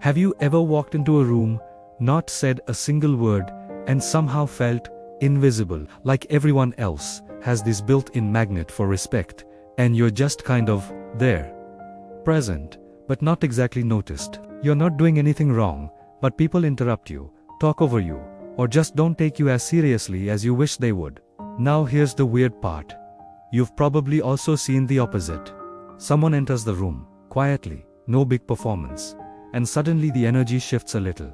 Have you ever walked into a room, not said a single word, and somehow felt invisible, like everyone else has this built-in magnet for respect, and you're just kind of there, present, but not exactly noticed? You're not doing anything wrong, but people interrupt you, talk over you, or just don't take you as seriously as you wish they would. Now here's the weird part. You've probably also seen the opposite. Someone enters the room, quietly, no big performance, and suddenly the energy shifts a little.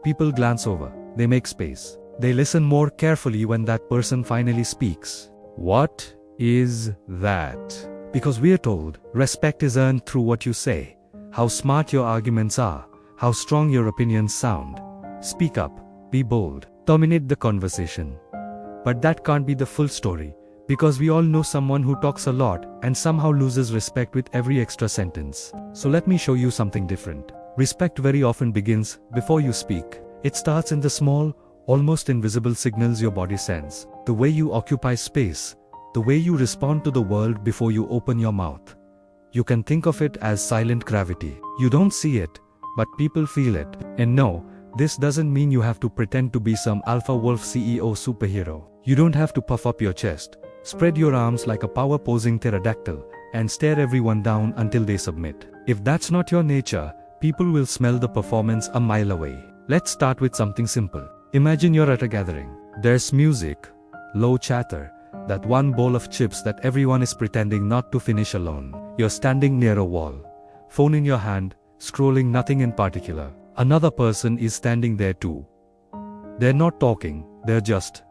People glance over, they make space. They listen more carefully when that person finally speaks. What is that? Because we're told, respect is earned through what you say, how smart your arguments are, how strong your opinions sound. Speak up, be bold, dominate the conversation. But that can't be the full story, because we all know someone who talks a lot and somehow loses respect with every extra sentence. So let me show you something different. Respect very often begins before you speak. It starts in the small, almost invisible signals your body sends. The way you occupy space, the way you respond to the world before you open your mouth. You can think of it as silent gravity. You don't see it, but people feel it. And no, this doesn't mean you have to pretend to be some alpha wolf CEO superhero. You don't have to puff up your chest, spread your arms like a power-posing pterodactyl, and stare everyone down until they submit. If that's not your nature, people will smell the performance a mile away. Let's start with something simple. Imagine you're at a gathering. There's music, low chatter, that one bowl of chips that everyone is pretending not to finish alone. You're standing near a wall, phone in your hand, scrolling nothing in particular. Another person is standing there too. They're not talking, they're just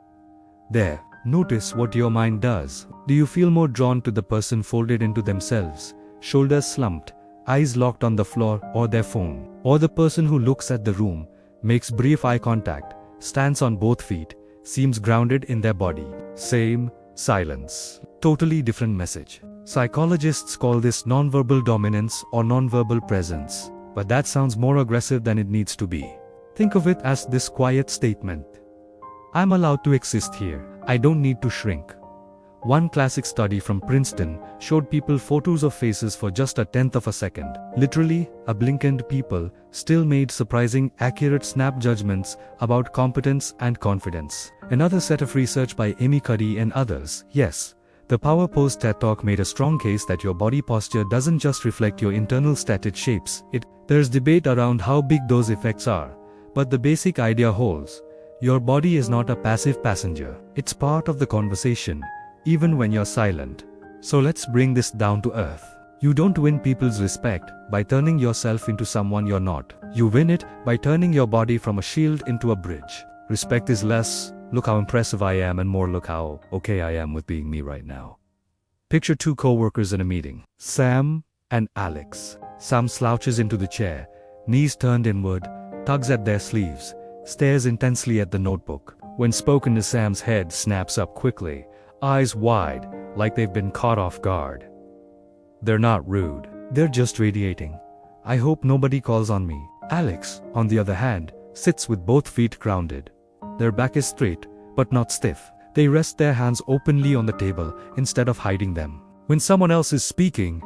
there. Notice what your mind does. Do you feel more drawn to the person folded into themselves, shoulders slumped, eyes locked on the floor or their phone? Or the person who looks at the room, makes brief eye contact, stands on both feet, seems grounded in their body? Same silence. Totally different message. Psychologists call this nonverbal dominance or nonverbal presence, but that sounds more aggressive than it needs to be. Think of it as this quiet statement. I'm allowed to exist here. I don't need to shrink. One classic study from Princeton showed people photos of faces for just a tenth of a second. Literally, a blink and people still made surprising accurate snap judgments about competence and confidence. Another set of research by Amy Cuddy and others. Yes, the Power Pose TED Talk made a strong case that your body posture doesn't just reflect your internal static shapes. There's debate around how big those effects are, but the basic idea holds. Your body is not a passive passenger. It's part of the conversation, even when you're silent. So let's bring this down to earth. You don't win people's respect by turning yourself into someone you're not. You win it by turning your body from a shield into a bridge. Respect is less, look how impressive I am, and more, look how okay I am with being me right now. Picture two co-workers in a meeting. Sam and Alex. Sam slouches into the chair, knees turned inward, tugs at their sleeves, stares intensely at the notebook. When spoken to, Sam's head snaps up quickly, eyes wide, like they've been caught off guard. They're not rude. They're just radiating. I hope nobody calls on me. Alex, on the other hand, sits with both feet grounded. Their back is straight, but not stiff. They rest their hands openly on the table instead of hiding them. When someone else is speaking,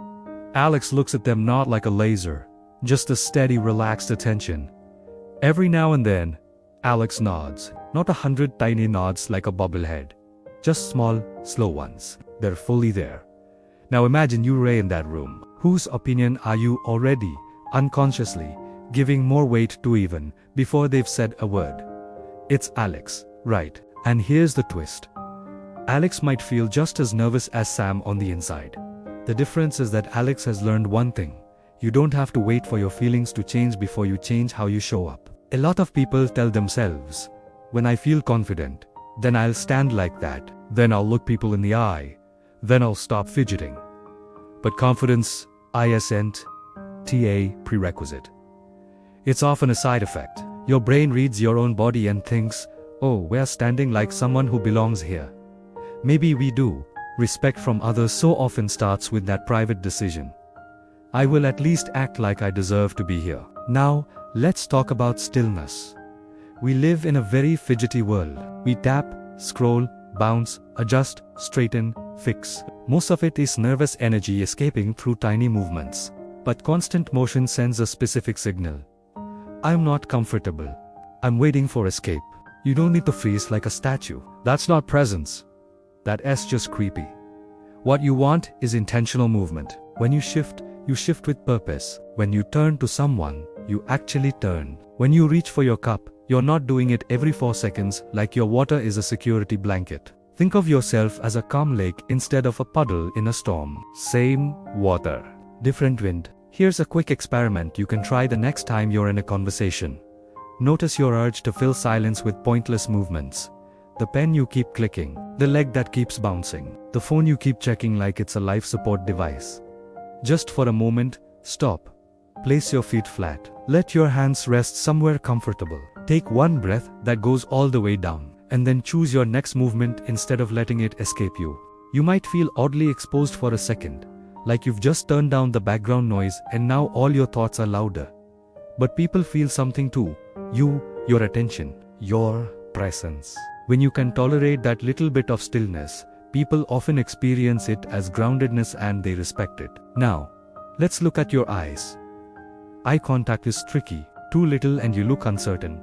Alex looks at them not like a laser, just a steady, relaxed attention. Every now and then, Alex nods. Not 100 tiny nods like a bobblehead. Just small, slow ones. They're fully there. Now imagine you're in that room. Whose opinion are you already, unconsciously, giving more weight to even before they've said a word? It's Alex, right? And here's the twist. Alex might feel just as nervous as Sam on the inside. The difference is that Alex has learned one thing. You don't have to wait for your feelings to change before you change how you show up. A lot of people tell themselves, when I feel confident, then I'll stand like that, then I'll look people in the eye, then I'll stop fidgeting. But confidence isn't a prerequisite. It's often a side effect. Your brain reads your own body and thinks, oh, we're standing like someone who belongs here. Maybe we do. Respect from others so often starts with that private decision. I will at least act like I deserve to be here. Now, let's talk about stillness. We live in a very fidgety world. We tap, scroll, bounce, adjust, straighten, fix. Most of it is nervous energy escaping through tiny movements. But constant motion sends a specific signal. I'm not comfortable. I'm waiting for escape. You don't need to freeze like a statue. That's not presence. That's just creepy. What you want is intentional movement. When you shift with purpose. When you turn to someone, you actually turn. When you reach for your cup, you're not doing it every 4 seconds like your water is a security blanket. Think of yourself as a calm lake instead of a puddle in a storm. Same water, different wind. Here's a quick experiment you can try the next time you're in a conversation. Notice your urge to fill silence with pointless movements. The pen you keep clicking, the leg that keeps bouncing, the phone you keep checking like it's a life support device. Just for a moment, stop. Place your feet flat. Let your hands rest somewhere comfortable. Take one breath that goes all the way down, and then choose your next movement instead of letting it escape you. You might feel oddly exposed for a second, like you've just turned down the background noise and now all your thoughts are louder. But people feel something too. Your attention, your presence. When you can tolerate that little bit of stillness, people often experience it as groundedness and they respect it. Now, let's look at your eyes. Eye contact is tricky. Too little and you look uncertain.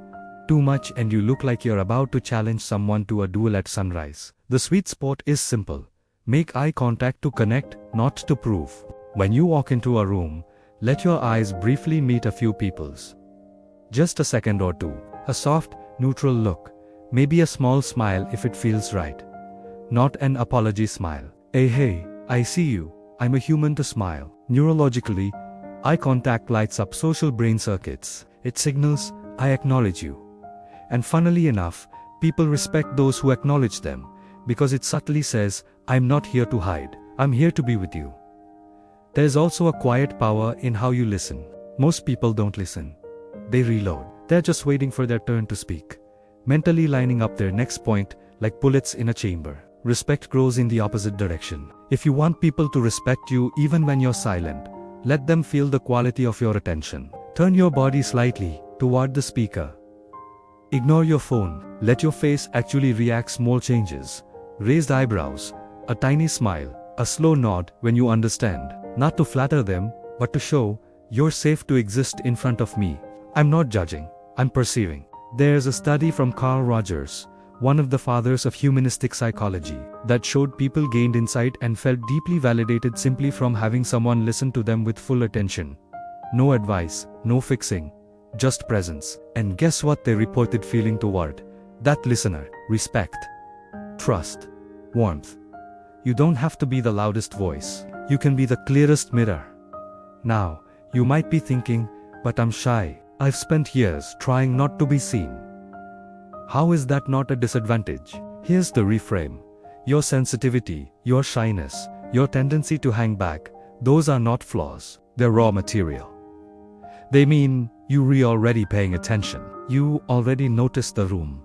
Too much and you look like you're about to challenge someone to a duel at sunrise. The sweet spot is simple. Make eye contact to connect, not to prove. When you walk into a room, let your eyes briefly meet a few people's. Just a second or two. A soft, neutral look. Maybe a small smile if it feels right. Not an apology smile. Hey, I see you. I'm a human to smile. Neurologically, eye contact lights up social brain circuits. It signals, I acknowledge you. And funnily enough, people respect those who acknowledge them, because it subtly says, I'm not here to hide. I'm here to be with you. There's also a quiet power in how you listen. Most people don't listen. They reload. They're just waiting for their turn to speak, mentally lining up their next point like bullets in a chamber. Respect grows in the opposite direction. If you want people to respect you even when you're silent, let them feel the quality of your attention. Turn your body slightly toward the speaker. Ignore your phone. Let your face actually react small changes. Raised eyebrows, a tiny smile, a slow nod when you understand. Not to flatter them, but to show, you're safe to exist in front of me. I'm not judging, I'm perceiving. There's a study from Carl Rogers, one of the fathers of humanistic psychology, that showed people gained insight and felt deeply validated simply from having someone listen to them with full attention. No advice, no fixing, just presence. And guess what they reported feeling toward that listener? Respect, trust, warmth. You don't have to be the loudest voice. You can be the clearest mirror. Now, you might be thinking, but I'm shy. I've spent years trying not to be seen. How is that not a disadvantage? Here's the reframe. Your sensitivity, your shyness, your tendency to hang back, those are not flaws. They're raw material. They mean you're already paying attention. You already notice the room.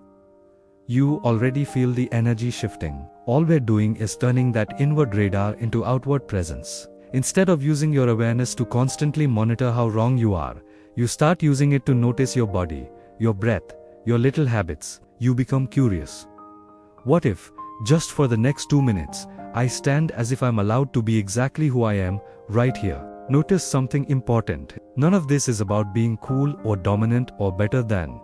You already feel the energy shifting. All we're doing is turning that inward radar into outward presence. Instead of using your awareness to constantly monitor how wrong you are, you start using it to notice your body, your breath, your little habits. You become curious. What if, just for the next 2 minutes, I stand as if I'm allowed to be exactly who I am, right here? Notice something important. None of this is about being cool or dominant or better than.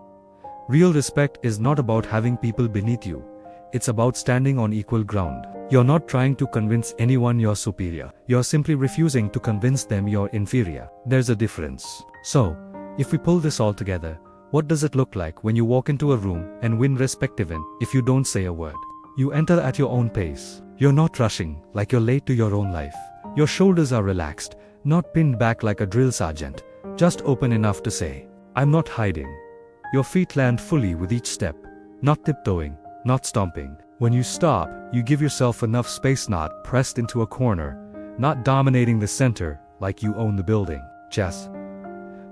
Real respect is not about having people beneath you. It's about standing on equal ground. You're not trying to convince anyone you're superior. You're simply refusing to convince them you're inferior. There's a difference. So, if we pull this all together, what does it look like when you walk into a room and win respect even if you don't say a word? You enter at your own pace. You're not rushing like you're late to your own life. Your shoulders are relaxed, not pinned back like a drill sergeant, just open enough to say, I'm not hiding. Your feet land fully with each step, not tiptoeing, not stomping. When you stop, you give yourself enough space, not pressed into a corner, not dominating the center like you own the building. Just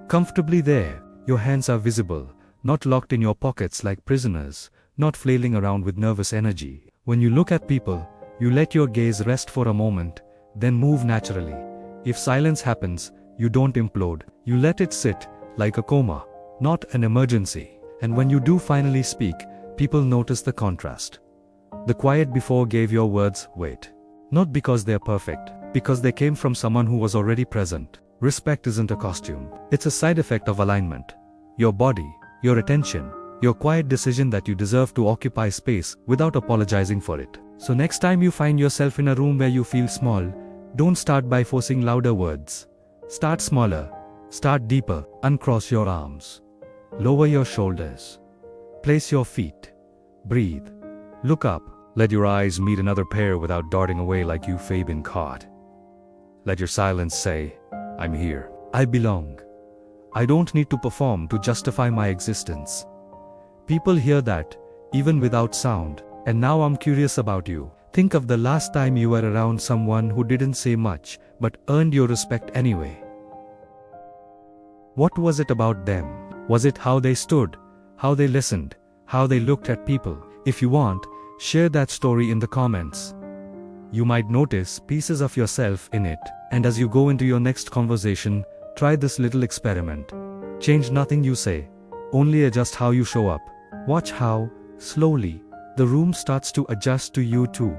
comfortably there. Your hands are visible, not locked in your pockets like prisoners, not flailing around with nervous energy. When you look at people, you let your gaze rest for a moment, then move naturally. If silence happens, you don't implode. You let it sit, like a coma, not an emergency. And when you do finally speak, people notice the contrast. The quiet before gave your words weight. Not because they're perfect, because they came from someone who was already present. Respect isn't a costume. It's a side effect of alignment. your body, your attention, your quiet decision that you deserve to occupy space without apologizing for it. So next time you find yourself in a room where you feel small, don't start by forcing louder words. Start smaller. Start deeper. Uncross your arms. Lower your shoulders. Place your feet. Breathe. Look up. Let your eyes meet another pair without darting away like you've been caught. Let your silence say, I'm here. I belong. I don't need to perform to justify my existence. People hear that, even without sound. And now I'm curious about you. Think of the last time you were around someone who didn't say much, but earned your respect anyway. What was it about them? Was it how they stood, how they listened, how they looked at people? If you want, share that story in the comments. You might notice pieces of yourself in it, and as you go into your next conversation, try this little experiment. Change nothing you say, only adjust how you show up. Watch how, slowly, the room starts to adjust to you too.